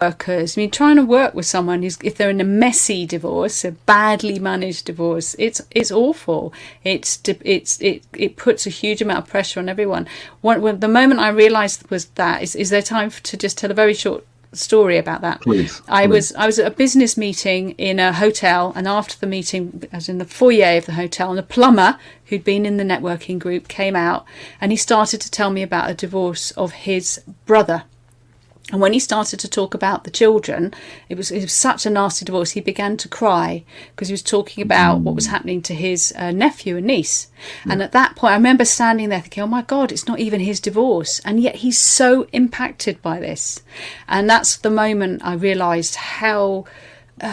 workers. I mean, trying to work with someone who's, if they're in a messy divorce, a badly managed divorce, it's awful. It puts a huge amount of pressure on everyone. The moment I realised was that is there time to just tell a very short story about that? Please. I was at a business meeting in a hotel, and after the meeting, I was in the foyer of the hotel, and a plumber who'd been in the networking group came out, and he started to tell me about a divorce of his brother. And when he started to talk about the children, it was such a nasty divorce. He began to cry because he was talking about what was happening to his nephew and niece. And at that point, I remember standing there thinking, oh my God, it's not even his divorce. And yet he's so impacted by this. And that's the moment I realised how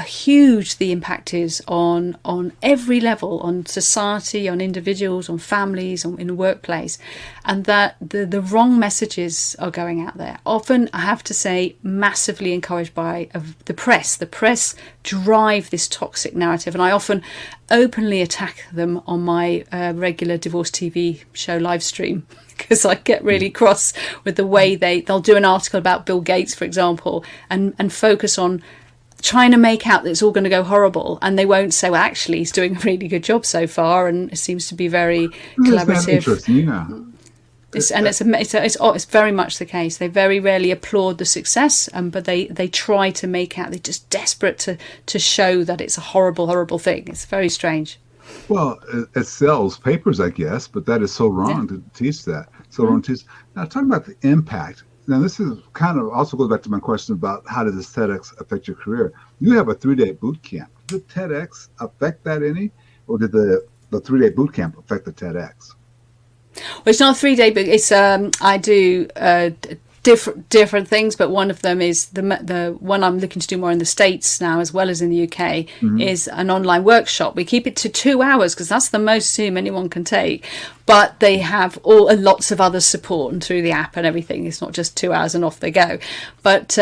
huge the impact is on every level, on society, on individuals, on families, in the workplace, and that the wrong messages are going out there. Often, I have to say, massively encouraged by the press. The press drive this toxic narrative, and I often openly attack them on my regular divorce TV show live stream, because I get really cross with the way they'll do an article about Bill Gates, for example, and focus on trying to make out that it's all going to go horrible, and they won't say, well, actually he's doing a really good job so far, and it seems to be very collaborative. Yeah. It's very much the case. They very rarely applaud the success, but they try to make out, they're just desperate to show that it's a horrible thing. It's very strange. Well, it sells papers, I guess, but that is so wrong to teach that. So wrong to teach. Now, talking about the impact. Now, this is kind of also goes back to my question about how does this TEDx affect your career? You have a 3-day boot camp. Did TEDx affect that any? Or did the 3-day boot camp affect the TEDx? Well, it's not a 3-day boot. It's I do different things, but one of them is the one I'm looking to do more in the States now as well as in the UK is an online workshop. We keep it to 2 hours because that's the most Zoom anyone can take, but they have lots of other support and through the app and everything. It's not just 2 hours and off they go. But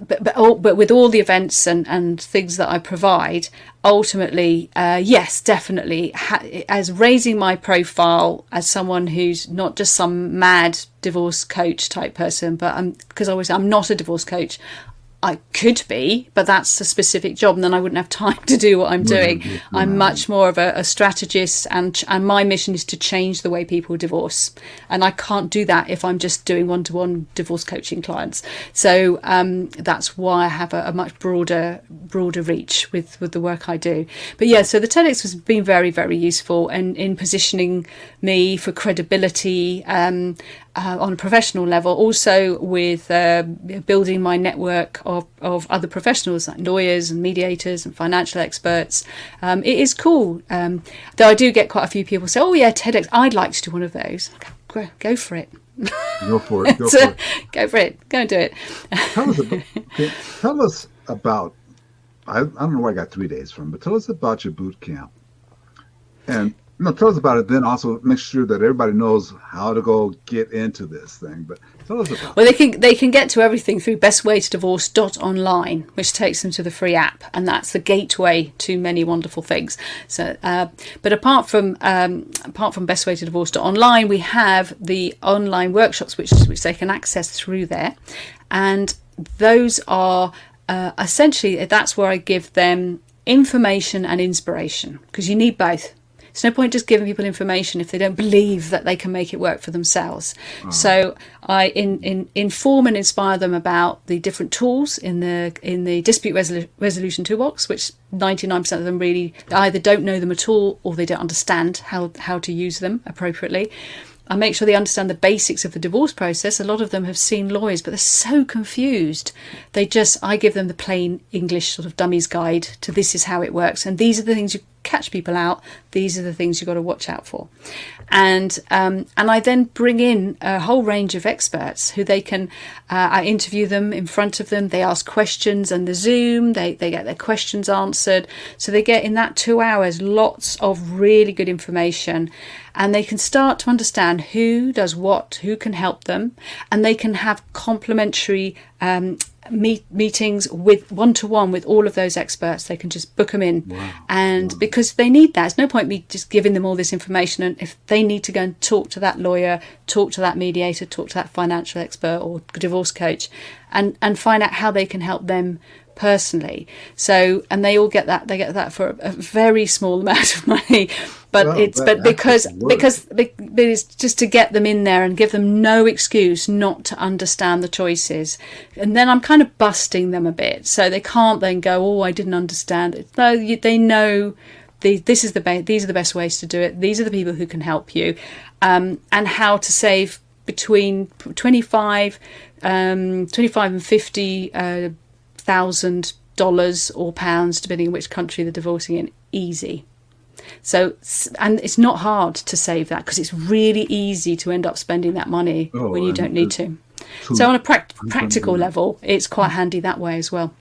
but with all the events and things that I provide, ultimately, yes, definitely, as raising my profile as someone who's not just some mad divorce coach type person, but because I'm not a divorce coach. I could be, but that's a specific job, and then I wouldn't have time to do what I'm doing. I'm much more of a strategist, and my mission is to change the way people divorce. And I can't do that if I'm just doing one-to-one divorce coaching clients. So that's why I have a much broader reach with the work I do. But yeah, so the TEDx has been very, very useful in positioning me for credibility on a professional level, also with building my network of other professionals like lawyers and mediators and financial experts. It is cool, though I do get quite a few people say, oh yeah, TEDx, I'd like to do one of those. Go for it. Go for it. Go for it. Go for it. Go and do it. Tell us about, I don't know where I got 3 days from, but tell us about your boot camp. And tell us about it, then also make sure that everybody knows how to go get into this thing. But tell us about it. Well, they can get to everything through bestwaytodivorce.online, which takes them to the free app, and that's the gateway to many wonderful things. So, but apart from bestwaytodivorce.online, we have the online workshops which they can access through there, and those are essentially, that's where I give them information and inspiration, because you need both. There's no point just giving people information if they don't believe that they can make it work for themselves. So I inform and inspire them about the different tools in the dispute resolution toolbox, which 99% of them really either don't know them at all or they don't understand how to use them appropriately. I make sure they understand the basics of the divorce process. A lot of them have seen lawyers, but they're so confused. I give them the plain English sort of dummies guide to this is how it works. And these are the things you catch people out. These are the things you've got to watch out for. And I then bring in a whole range of experts who they can, I interview them in front of them. They ask questions on the Zoom. They get their questions answered. So they get in that 2 hours lots of really good information, and they can start to understand who does what, who can help them, and they can have complementary meetings with one-to-one with all of those experts. They can just book them in. Wow. And because they need that. There's no point me just giving them all this information, and if they need to go and talk to that lawyer, talk to that mediator, talk to that financial expert or divorce coach, and find out how they can help them personally. So, and they all get that. They get that for a very small amount of money, but because it's just to get them in there and give them no excuse not to understand the choices. And then I'm kind of busting them a bit, so they can't then go, "Oh, I didn't understand it." No, they know these are the best ways to do it. These are the people who can help you, and how to save between 25 and $50,000 or pounds, depending on which country they're divorcing in, easy. So, and it's not hard to save that, because it's really easy to end up spending that money when you don't need to. So on a practical level, it's quite handy that way as well.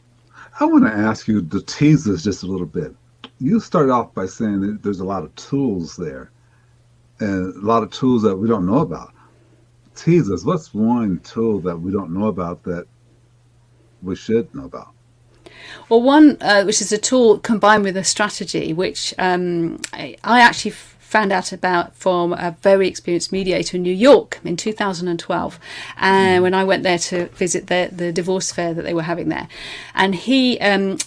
I want to ask you to tease this just a little bit. You started off by saying that there's a lot of tools there, and a lot of tools that we don't know about. Tease us. What's one tool that we don't know about that we should know about? Well, one which is a tool combined with a strategy, which I actually found out about from a very experienced mediator in New York in 2012, and when I went there to visit the divorce fair that they were having there, and he and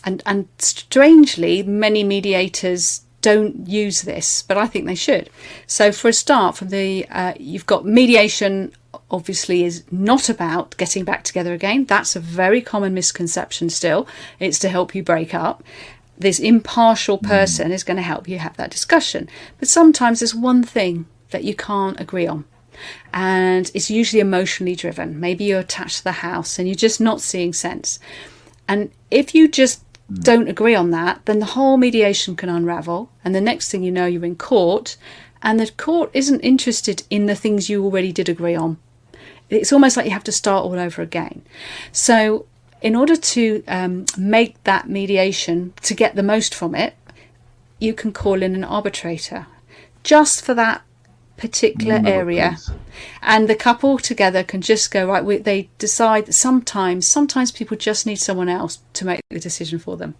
strangely many mediators don't use this, but I think they should. So for a start, from you've got mediation. Obviously is not about getting back together again. That's a very common misconception still. It's to help you break up. This impartial person is going to help you have that discussion. But sometimes there's one thing that you can't agree on, and it's usually emotionally driven. Maybe you're attached to the house and you're just not seeing sense. And if you just don't agree on that, then the whole mediation can unravel, and the next thing you know, you're in court, and the court isn't interested in the things you already did agree on. It's almost like you have to start all over again. So in order to make that mediation, to get the most from it, you can call in an arbitrator just for that particular area. And the couple together can just go, right, they decide that sometimes people just need someone else to make the decision for them.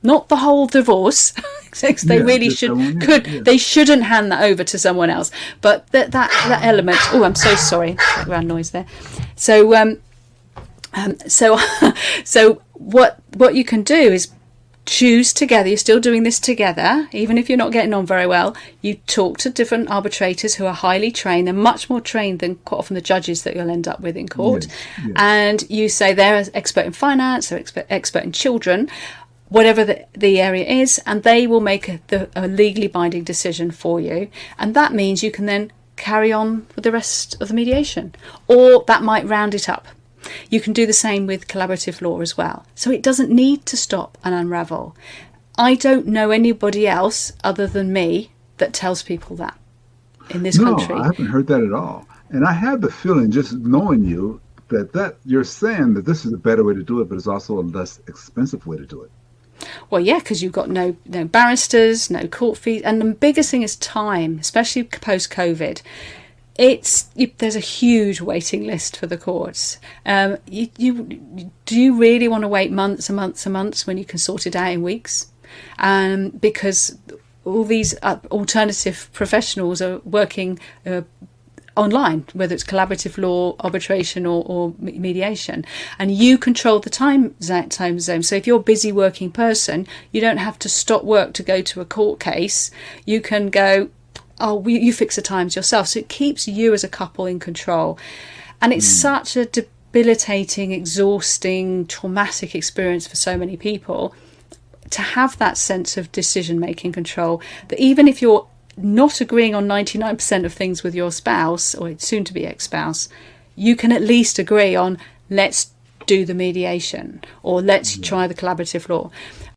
Not the whole divorce. They really they shouldn't hand that over to someone else. But that element. Oh, I'm so sorry. Background noise there. So so what you can do is choose together. You're still doing this together, even if you're not getting on very well. You talk to different arbitrators who are highly trained. They're much more trained than quite often the judges that you'll end up with in court. Yes. And you say they're an expert in finance, they're expert in children, whatever the area is, and they will make a legally binding decision for you. And that means you can then carry on with the rest of the mediation, or that might round it up. You can do the same with collaborative law as well. So it doesn't need to stop and unravel. I don't know anybody else other than me that tells people that in this country. No, I haven't heard that at all. And I have the feeling, just knowing you, that you're saying that this is a better way to do it, but it's also a less expensive way to do it. Well, yeah, because you've got no barristers, no court fees, and the biggest thing is time, especially post-COVID. There's a huge waiting list for the courts. Do you really want to wait months and months and months when you can sort it out in weeks? Because all these alternative professionals are working online, whether it's collaborative law, arbitration or mediation, and you control the time zone. So if you're a busy working person, you don't have to stop work to go to a court case. You can go, you fix the times yourself. So it keeps you as a couple in control. And it's such a debilitating, exhausting, traumatic experience for so many people to have that sense of decision-making control, that even if you're not agreeing on 99% of things with your spouse or soon to be ex-spouse, you can at least agree on, let's do the mediation, or let's try the collaborative law.